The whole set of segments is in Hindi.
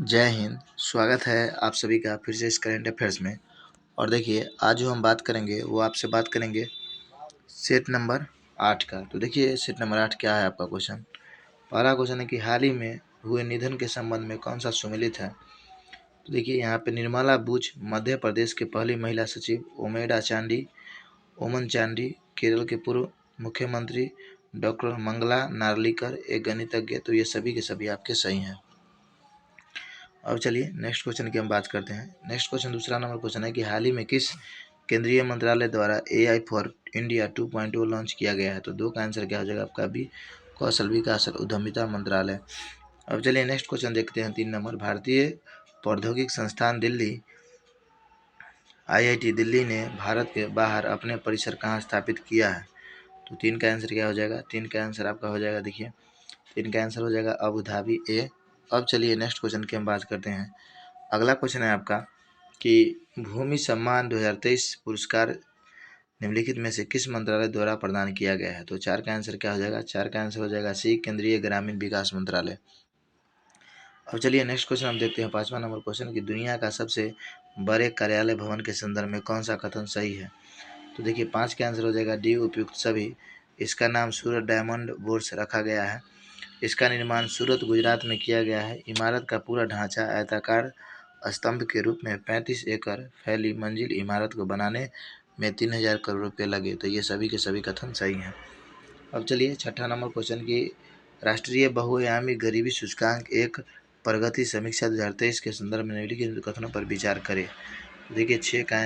जय हिंद। स्वागत है आप सभी का फिर से इस करंट अफेयर्स में। और देखिए, आज जो हम बात करेंगे वो आपसे बात करेंगे सेट नंबर 8 का। तो देखिए, सेट नंबर 8 क्या है आपका क्वेश्चन। पहला क्वेश्चन है कि हाल ही में हुए निधन के संबंध में कौन सा सुमेलित है। तो देखिए, यहाँ पे निर्मला बुच मध्य प्रदेश के पहली महिला सचिव, ओमन चांडी केरल के पूर्व मुख्यमंत्री, डॉक्टर मंगला नार्लिकर एक गणितज्ञ। तो ये सभी के सभी आपके सही हैं। अब चलिए नेक्स्ट क्वेश्चन की हम बात करते हैं। नेक्स्ट क्वेश्चन दूसरा नंबर क्वेश्चन है कि हाल ही में किस केंद्रीय मंत्रालय द्वारा AI फॉर इंडिया 2.0 लॉन्च किया गया है। तो दो का आंसर क्या हो जाएगा आपका बी, कौशल विकास और उद्यमिता मंत्रालय। अब चलिए नेक्स्ट क्वेश्चन देखते हैं 3 नंबर। भारतीय प्रौद्योगिक संस्थान दिल्ली IIT दिल्ली ने भारत के बाहर अपने परिसर कहाँ स्थापित किया है। तो 3 का आंसर क्या हो जाएगा। 3 का आंसर आपका हो जाएगा, देखिए 3 का आंसर हो जाएगा अबू धाबी ए। अब चलिए नेक्स्ट क्वेश्चन की हम बात करते हैं। अगला क्वेश्चन है आपका कि भूमि सम्मान 2023 पुरस्कार निम्नलिखित में से किस मंत्रालय द्वारा प्रदान किया गया है। तो 4 का आंसर क्या हो जाएगा। 4 का आंसर हो जाएगा सी, केंद्रीय ग्रामीण विकास मंत्रालय। अब चलिए नेक्स्ट क्वेश्चन हम देखते हैं 5वां नंबर क्वेश्चन कि दुनिया का सबसे बड़े कार्यालय भवन के संदर्भ में कौन सा कथन सही है। तो देखिए 5 का आंसर हो जाएगा डी, उपयुक्त सभी। इसका नाम सूरत डायमंड बोर्स रखा गया है। इसका निर्माण सूरत गुजरात में किया गया है। इमारत का पूरा ढांचा आयताकार स्तंभ के रूप में 35 एकड़ फैली मंजिल इमारत को बनाने में 3000 करोड़ रुपये लगे। तो ये सभी के सभी कथन सही हैं। अब चलिए 6ठा नंबर क्वेश्चन की राष्ट्रीय बहुआयामी गरीबी सूचकांक एक प्रगति समीक्षा 2023 के संदर्भ में निम्नलिखित कथनों पर विचार करें। देखिए 6 का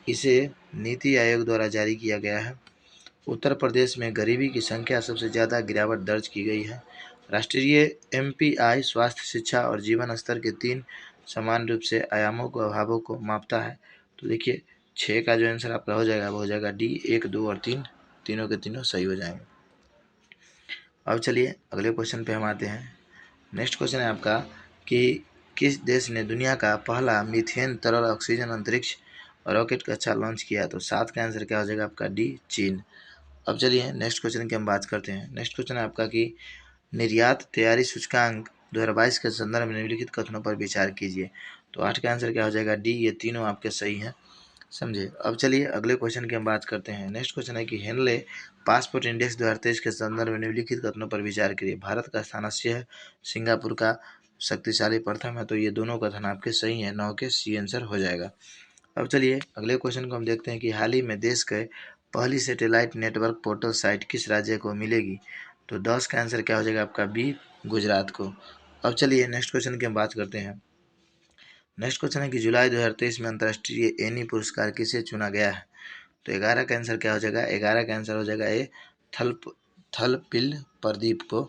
इसे नीति आयोग द्वारा जारी किया गया है। उत्तर प्रदेश में गरीबी की संख्या सबसे ज़्यादा गिरावट दर्ज की गई है। राष्ट्रीय MPI स्वास्थ्य, शिक्षा और जीवन स्तर के 3 समान रूप से आयामों को अभावों को मापता है। तो देखिए 6 का जो आंसर आपका हो जाएगा वो हो जाएगा डी, 1, 2 और 3 तीनों के तीनों सही हो जाएंगे। अब चलिए अगले क्वेश्चन पे हम आते हैं। नेक्स्ट क्वेश्चन है आपका कि किस देश ने दुनिया का पहला मीथेन तरल ऑक्सीजन अंतरिक्ष रॉकेट कक्षा लॉन्च किया। तो 7 का आंसर क्या हो जाएगा आपका डी, चीन। अब चलिए नेक्स्ट क्वेश्चन की हम बात करते हैं। नेक्स्ट क्वेश्चन है आपका कि निर्यात तैयारी सूचकांक 2022 के संदर्भ में निम्नलिखित कथनों पर विचार कीजिए। तो 8 का आंसर क्या हो जाएगा डी, ये तीनों आपके सही हैं, समझे। अब चलिए अगले क्वेश्चन की हम बात करते हैं। नेक्स्ट क्वेश्चन है कि हेनले पासपोर्ट इंडेक्स 2023 के संदर्भ में निम्नलिखित कथनों पर विचार करिए। भारत का स्थान 80 है, सिंगापुर का शक्तिशाली प्रथम है। तो ये दोनों कथन आपके सही हैं, 9 के सी आंसर हो जाएगा। अब चलिए अगले क्वेश्चन को हम देखते हैं कि हाल ही में देश के पहली सैटेलाइट नेटवर्क पोर्टल साइट किस राज्य को मिलेगी। तो 10 का आंसर क्या हो जाएगा आपका बी, गुजरात को। अब चलिए नेक्स्ट क्वेश्चन की हम बात करते हैं। नेक्स्ट क्वेश्चन है कि जुलाई 2023 में अंतर्राष्ट्रीय एनी पुरस्कार किसे चुना गया है। तो 11 का आंसर क्या हो जाएगा। 11 का आंसर हो जाएगा ए, थलपिल प्रदीप को।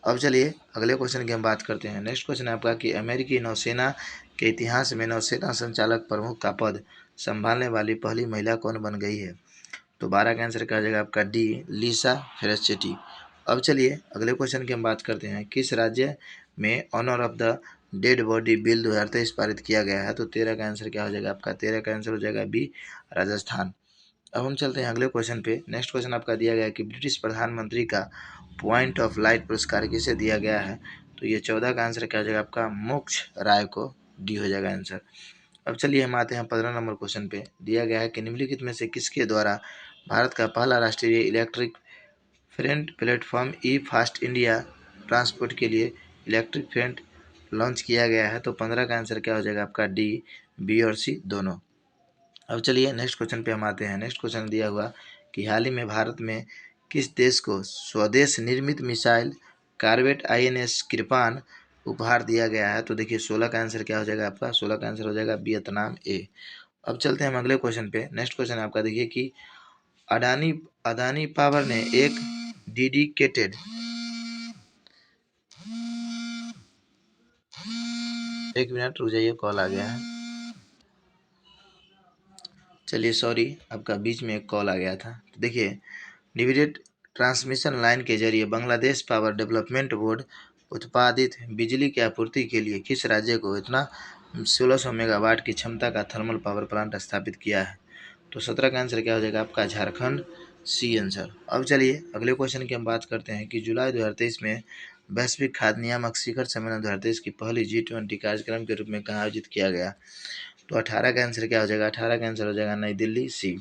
अब चलिए अगले क्वेश्चन की हम बात करते हैं। नेक्स्ट क्वेश्चन है आपका कि अमेरिकी नौसेना के इतिहास में नौसेना संचालक प्रमुख का पद संभालने वाली पहली महिला कौन बन गई है। तो 12 का आंसर क्या हो जाएगा आपका डी, लिसा फेरेस्चेटी। अब चलिए अगले क्वेश्चन की हम बात करते हैं। किस राज्य में honour of the dead body bill 2023 पारित किया गया है। तो 13 का आंसर क्या हो जाएगा आपका। 13 का आंसर हो जाएगा बी, राजस्थान। अब हम चलते हैं अगले क्वेश्चन पे। नेक्स्ट क्वेश्चन आपका दिया गया है कि ब्रिटिश प्रधानमंत्री का पॉइंट ऑफ लाइट पुरस्कार किसे दिया गया है। तो ये 14 का आंसर क्या हो जाएगा आपका मोक्ष राय को, डी हो जाएगा आंसर। अब चलिए हम आते हैं 15 नंबर क्वेश्चन पे। दिया गया है कि निम्नलिखित में से किसके द्वारा भारत का पहला राष्ट्रीय इलेक्ट्रिक फ्रेट प्लेटफॉर्म ई फास्ट इंडिया ट्रांसपोर्ट के लिए इलेक्ट्रिक फ्रेट लॉन्च किया गया है। तो 15 का आंसर क्या हो जाएगा आपका डी, बी और सी दोनों। अब चलिए नेक्स्ट क्वेश्चन पे हम आते हैं। नेक्स्ट क्वेश्चन दिया हुआ कि हाल ही में भारत में किस देश को स्वदेश निर्मित मिसाइल कार्वेट INS कृपान उपहार दिया गया है। तो देखिए 16 का आंसर क्या हो जाएगा आपका। 16 का आंसर हो जाएगा वियतनाम ए। अब चलते हैं हम अगले क्वेश्चन पे। नेक्स्ट क्वेश्चन आपका देखिए कि अडानी अदानी पावर ने एक डेडिकेटेड एक मिनट रुक जाइए, कॉल आ गया है। चलिए सॉरी, आपका बीच में एक कॉल आ गया था। तो देखिए डिविडेड ट्रांसमिशन लाइन के जरिए बांग्लादेश पावर डेवलपमेंट बोर्ड उत्पादित बिजली की आपूर्ति के लिए किस राज्य को इतना 1600 मेगावाट की क्षमता का थर्मल पावर प्लांट स्थापित किया है। तो 17 का आंसर क्या हो जाएगा आपका झारखंड, सी आंसर। अब चलिए अगले क्वेश्चन की हम बात करते हैं कि जुलाई 2023 में वैश्विक खाद्य नियामक शिखर सम्मेलन 2023 की पहली G20 कार्यक्रम के रूप में कहाँ आयोजित किया गया? तो 18 का आंसर क्या हो जाएगा? 18 का आंसर हो जाएगा नई दिल्ली, सी।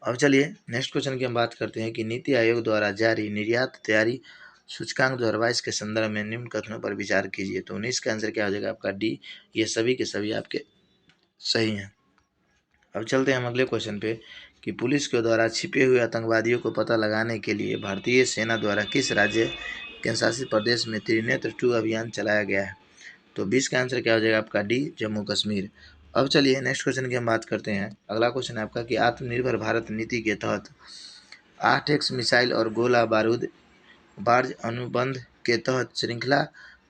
अब चलिए नेक्स्ट क्वेश्चन की हम बात करते हैं कि नीति आयोग द्वारा जारी निर्यात तैयारी सूचकांक 2022 के संदर्भ में निम्न कथनों पर विचार कीजिए। तो 19 का आंसर क्या हो जाएगा आपका? डी। ये सभी के सभी आपके सही हैं। अब चलते हैं हम अगले क्वेश्चन पे कि पुलिस के द्वारा छिपे हुए आतंकवादियों को पता लगाने के लिए भारतीय सेना द्वारा किस राज्य केंद्रशासित प्रदेश में त्रिनेत्र 2 अभियान चलाया गया है? तो 20 का आंसर क्या हो जाएगा आपका? डी, जम्मू कश्मीर। अब चलिए नेक्स्ट क्वेश्चन की हम बात करते हैं। अगला क्वेश्चन है आपका कि आत्मनिर्भर भारत नीति के तहत 8x मिसाइल और गोला बारूद बार्ज अनुबंध के तहत श्रृंखला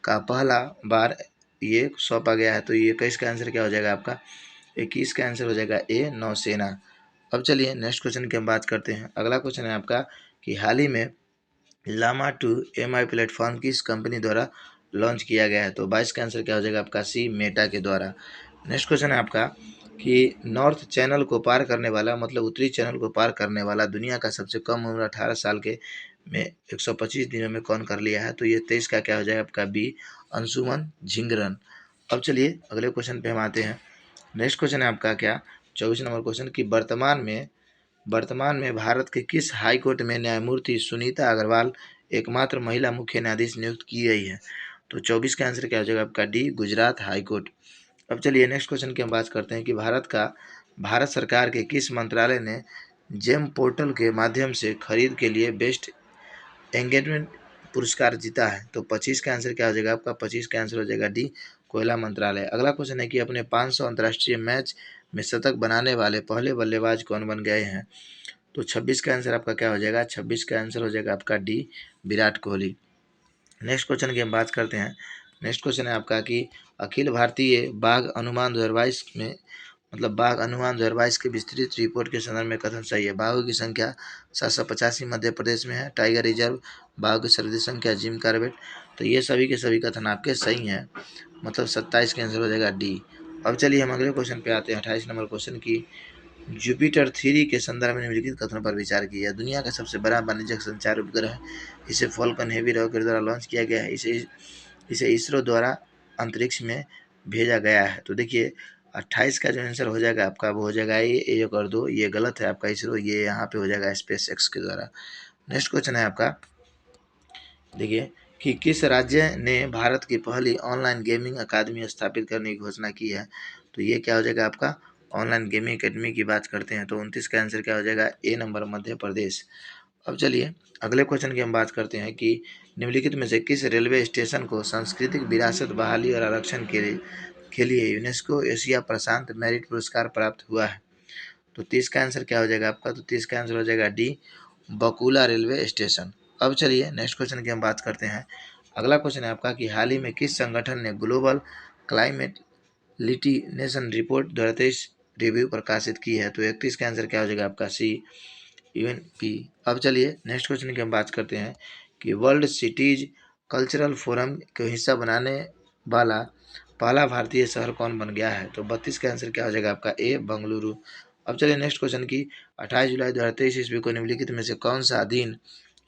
का पहला बार ये सौंपा गया है। तो ये 21 का आंसर क्या हो जाएगा आपका? 21 का आंसर हो जाएगा ए, नौसेना। अब चलिए नेक्स्ट क्वेश्चन की हम बात करते हैं। अगला क्वेश्चन है आपका कि हाल ही में लामा 2 MI प्लेटफॉर्म किस कंपनी द्वारा लॉन्च किया गया है? तो 22 का आंसर क्या हो जाएगा आपका? सी, मेटा के द्वारा। नेक्स्ट क्वेश्चन है आपका कि नॉर्थ चैनल को पार करने वाला मतलब उत्तरी चैनल को पार करने वाला दुनिया का सबसे कम उम्र 18 साल के में 125 दिनों में कौन कर लिया है? तो ये 23 का क्या हो जाएगा आपका? बी, अंशुमन झिंगरन। अब चलिए अगले क्वेश्चन पे हम आते हैं। नेक्स्ट क्वेश्चन है आपका क्या? 24 नंबर क्वेश्चन कि वर्तमान में भारत के किस हाई कोर्ट में न्यायमूर्ति सुनीता अग्रवाल एकमात्र महिला मुख्य न्यायाधीश नियुक्त की गई है? तो 24 का आंसर क्या हो जाएगा आपका? D, Gujarat high court. अब चलिए नेक्स्ट क्वेश्चन की हम बात करते हैं कि भारत सरकार के किस मंत्रालय ने जेम पोर्टल के माध्यम से खरीद के लिए बेस्ट एंगेजमेंट पुरस्कार जीता है? तो 25 का आंसर क्या हो जाएगा आपका? 25 का आंसर हो जाएगा डी, कोयला मंत्रालय। अगला क्वेश्चन है कि अपने 500 अंतर्राष्ट्रीय मैच में शतक बनाने वाले पहले बल्लेबाज कौन बन गए हैं? तो 26 का आंसर आपका क्या हो जाएगा? 26 का आंसर हो जाएगा आपका D, Virat Kohli. Next question की हम बात करते हैं। नेक्स्ट क्वेश्चन है आपका कि अखिल भारतीय बाघ अनुमान 2022 में मतलब बाघ अनुमान 2022 की विस्तृत रिपोर्ट के संदर्भ में कथन सही है? बाघों की संख्या 785 मध्य प्रदेश में है। टाइगर रिजर्व बाघों की सर्वाधिक संख्या जिम कार्बेट। तो ये सभी के सभी कथन आपके सही हैं, मतलब 27 का आंसर हो जाएगा डी। अब चलिए हम अगले क्वेश्चन पे आते हैं। 28 नंबर क्वेश्चन की जुपिटर 3 के संदर्भ में निम्नलिखित कथनों पर विचार किया। दुनिया का सबसे बड़ा वाणिज्यिक संचार उपग्रह, इसे फॉल्कन हेवी रॉकेट द्वारा लॉन्च किया गया है। इसे इसरो द्वारा अंतरिक्ष में भेजा गया है। तो देखिए 28 का जो आंसर हो जाएगा आपका वो हो जाएगा ये 1 और 2, ये गलत है आपका। इसरो ये यहाँ पे हो जाएगा स्पेस एक्स के द्वारा। नेक्स्ट क्वेश्चन है आपका देखिए कि किस राज्य ने भारत की पहली ऑनलाइन गेमिंग अकादमी स्थापित करने की घोषणा की है? तो ये क्या हो जाएगा आपका? ऑनलाइन गेमिंग अकेडमी की बात करते हैं तो 29 का आंसर क्या हो जाएगा? ए नंबर, मध्य प्रदेश। अब चलिए अगले क्वेश्चन की हम बात करते हैं कि निम्नलिखित में से किस रेलवे स्टेशन को सांस्कृतिक विरासत बहाली और आरक्षण के लिए यूनेस्को एशिया प्रशांत मेरिट पुरस्कार प्राप्त हुआ है? तो 30 का आंसर क्या हो जाएगा आपका? तो 30 का आंसर हो जाएगा डी, बकुला रेलवे स्टेशन। अब चलिए नेक्स्ट क्वेश्चन की हम बात करते हैं। अगला क्वेश्चन है आपका कि हाल ही में किस संगठन ने ग्लोबल क्लाइमेट लिटिनेशन रिपोर्ट 2023 रिव्यू प्रकाशित की है? तो 31 का आंसर क्या हो जाएगा आपका? सी, यूएनपी। अब चलिए नेक्स्ट क्वेश्चन की हम बात करते हैं कि वर्ल्ड सिटीज कल्चरल फोरम को हिस्सा बनाने वाला पहला भारतीय शहर कौन बन गया है? तो 32 का आंसर क्या हो जाएगा आपका? ए, बंगलुरु। अब चलिए नेक्स्ट क्वेश्चन की 28 जुलाई 2023 ईस्वी को निम्नलिखित में से कौन सा दिन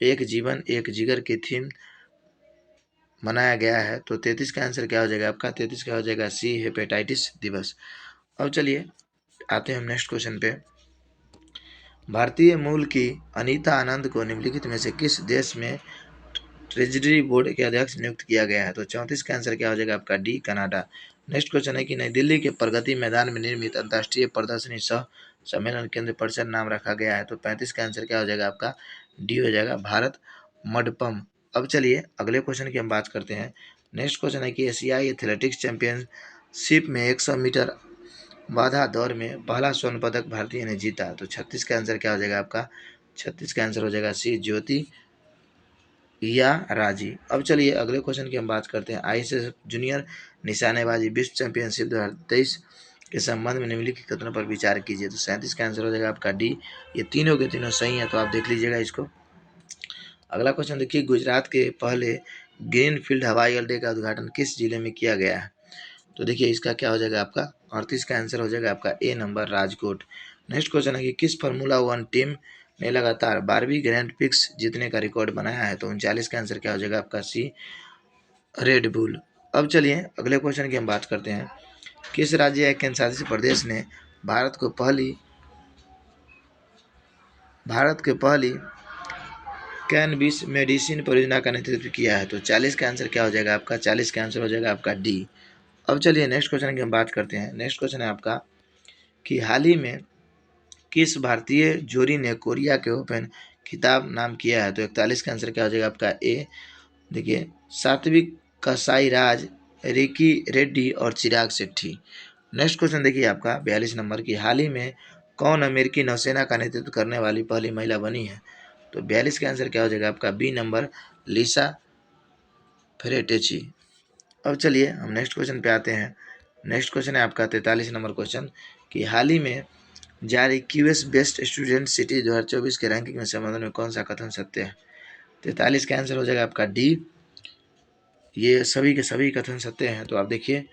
एक जीवन एक जिगर की थीम मनाया गया है? तो 33 का आंसर क्या हो जाएगा आपका? 33 का हो जाएगा सी, हेपेटाइटिस दिवस। अब चलिए आते हैं हम नेक्स्ट क्वेश्चन पे। भारतीय मूल की अनीता आनंद को निम्नलिखित में से किस देश में ट्रेजरी बोर्ड के अध्यक्ष नियुक्त किया गया है? तो 34 का आंसर क्या हो जाएगा आपका? D, Canada. नेक्स्ट क्वेश्चन है कि नई दिल्ली के प्रगति मैदान में निर्मित अंतर्राष्ट्रीय प्रदर्शनी सह सम्मेलन केंद्र परिसर नाम रखा गया है? तो 35 का आंसर क्या हो जाएगा आपका? डी हो जाएगा, भारत मंडपम। अब चलिए अगले क्वेश्चन की हम बात करते हैं। नेक्स्ट क्वेश्चन है कि एशियाई एथलेटिक्स चैंपियनशिप में 100 मीटर बाधा दौड़ में पहला स्वर्ण पदक भारतीय ने जीता। तो 36 का आंसर क्या हो जाएगा आपका? 36 का आंसर हो जाएगा सी, ज्योति या राजी। अब चलिए अगले क्वेश्चन की हम बात करते हैं। आईएसएस जूनियर निशानेबाजी विश्व चैंपियनशिप 2023 के संबंध में निम्नलिखित कथनों पर विचार कीजिए। तो 37 का आंसर हो जाएगा आपका डी। ये तीनों के तीनों सही है, तो आप देख लीजिएगा इसको। अगला क्वेश्चन देखिए, गुजरात के पहले ग्रीनफील्ड हवाई अड्डे का उद्घाटन किस जिले में किया गया है? तो देखिए इसका क्या हो जाएगा आपका? 38 का आंसर हो जाएगा आपका ए नंबर, राजकोट। नेक्स्ट क्वेश्चन है कि किस फार्मूला 1 टीम ने लगातार 12वीं ग्रैंड प्रिक्स जीतने का रिकॉर्ड बनाया है? तो 39 का आंसर क्या हो जाएगा आपका सी, रेड बुल। अब चलिए अगले क्वेश्चन की हम बात करते हैं। किस राज्य या केंद्र शासित प्रदेश ने भारत के पहली कैनबिस मेडिसिन परियोजना का नेतृत्व किया है? तो 40 का आंसर क्या हो जाएगा आपका? 40 का आंसर हो जाएगा आपका डी। अब चलिए नेक्स्ट क्वेश्चन की हम बात करते हैं। नेक्स्ट क्वेश्चन है आपका कि हाल ही में किस भारतीय जोड़ी ने कोरिया के ओपन खिताब नाम किया है? तो 41 का आंसर क्या हो जाएगा आपका ए। देखिए, सात्विक कसाईराज, रिकी रेड्डी और चिराग शेट्टी। नेक्स्ट क्वेश्चन देखिए आपका 42 नंबर की, हाल ही में कौन अमेरिकी नौसेना का नेतृत्व करने वाली पहली महिला बनी है? तो 42 का आंसर क्या हो जाएगा आपका बी नंबर, लिसा फ्रेटेची। अब चलिए हम नेक्स्ट क्वेश्चन पे आते हैं। नेक्स्ट क्वेश्चन है आपका 43 नंबर क्वेश्चन कि हाल ही में जारी क्यूएस बेस्ट स्टूडेंट सिटी 2024 के रैंकिंग में संबंध में कौन सा कथन सत्य है? 43 का आंसर हो जाएगा आपका डी। ये सभी के सभी कथन सत्य हैं। तो आप देखिए,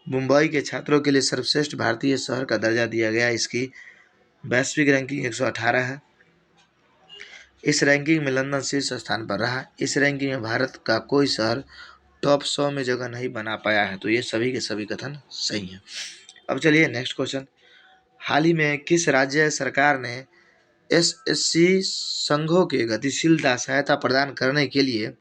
मुंबई के छात्रों के लिए सर्वश्रेष्ठ भारतीय शहर का दर्जा दिया गया। इसकी वैश्विक रैंकिंग 118 है। इस रैंकिंग में लंदन शीर्ष स्थान पर रहा। इस रैंकिंग में भारत का कोई शहर टॉप 100 में जगह नहीं बना पाया है। तो ये सभी के सभी कथन सही हैं। अब चलिए नेक्स्ट क्वेश्चन, हाल ही में किस राज्य सरकार ने एसएससी संघों के गतिशीलता सहायता प्रदान करने के लिए,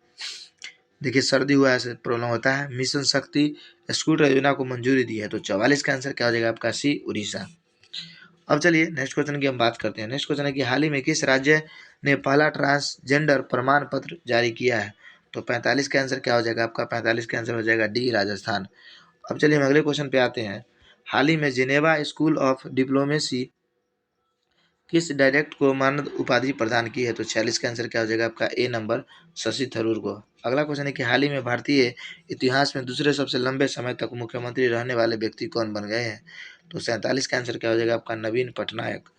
देखिए सर्दी हुआ ऐसे प्रॉब्लम होता है, मिशन शक्ति स्कूटर योजना को मंजूरी दी है? तो 44 का आंसर क्या हो जाएगा आपका सी, उड़ीसा। अब चलिए नेक्स्ट क्वेश्चन की हम बात करते हैं। नेक्स्ट क्वेश्चन है कि हाल ही में किस राज्य ने पहला ट्रांसजेंडर प्रमाण पत्र जारी किया है? तो 45 का आंसर क्या हो जाएगा आपका? 45 का आंसर हो जाएगा डी, राजस्थान। अब चलिए हम अगले क्वेश्चन पे आते हैं। हाल ही में जिनेवा स्कूल ऑफ डिप्लोमेसी किस डायरेक्ट को मानद उपाधि प्रदान की है? तो 46 का आंसर क्या हो जाएगा आपका ए नंबर, शशि थरूर को। अगला क्वेश्चन है कि हाल ही में भारतीय इतिहास में दूसरे सबसे लंबे समय तक मुख्यमंत्री रहने वाले व्यक्ति कौन बन गए हैं? तो 47 का आंसर क्या हो जाएगा आपका? नवीन पटनायक।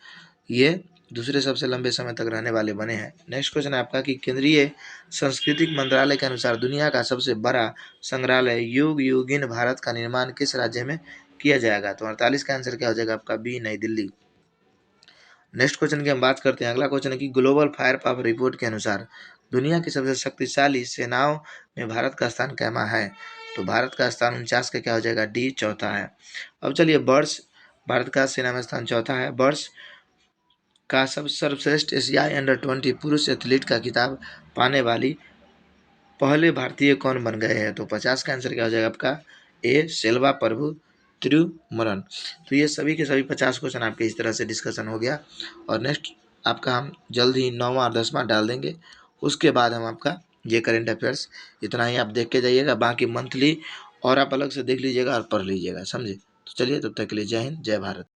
ये दूसरे सबसे लंबे समय तक रहने वाले बने हैं। नेक्स्ट क्वेश्चन है आपका कि केंद्रीय सांस्कृतिक मंत्रालय के अनुसार दुनिया का सबसे बड़ा संग्रहालय युग युगिन भारत का निर्माण किस राज्य में किया जाएगा? तो 48 का आंसर क्या हो जाएगा आपका बी, नई दिल्ली। नेक्स्ट क्वेश्चन की हम बात करते हैं। अगला क्वेश्चन है कि ग्लोबल फायर पावर रिपोर्ट के अनुसार दुनिया की सबसे शक्तिशाली सेनाओं में भारत का स्थान कैमा है? तो भारत का स्थान 49 का क्या हो जाएगा? डी, चौथा है। अब चलिए वर्ष, भारत का सेना में स्थान चौथा है। वर्ष का सब सर्वश्रेष्ठ एशियाई अंडर-20 पुरुष एथलीट का खिताब पाने वाली पहले भारतीय कौन बन गए हैं? तो 50 का आंसर क्या हो जाएगा आपका? ए, सेल्वा प्रभु तिरुमरन। तो ये सभी के सभी 50 क्वेश्चन आपके इस तरह से डिस्कशन हो गया। और नेक्स्ट आपका हम जल्द ही 9वां और 10वां डाल देंगे। उसके बाद हम आपका ये करेंट अफेयर्स इतना ही आप देख के जाइएगा, बाकी मंथली और आप अलग से देख लीजिएगा और पढ़ लीजिएगा, समझे? तो चलिए तब तक के लिए जय हिंद, जय भारत।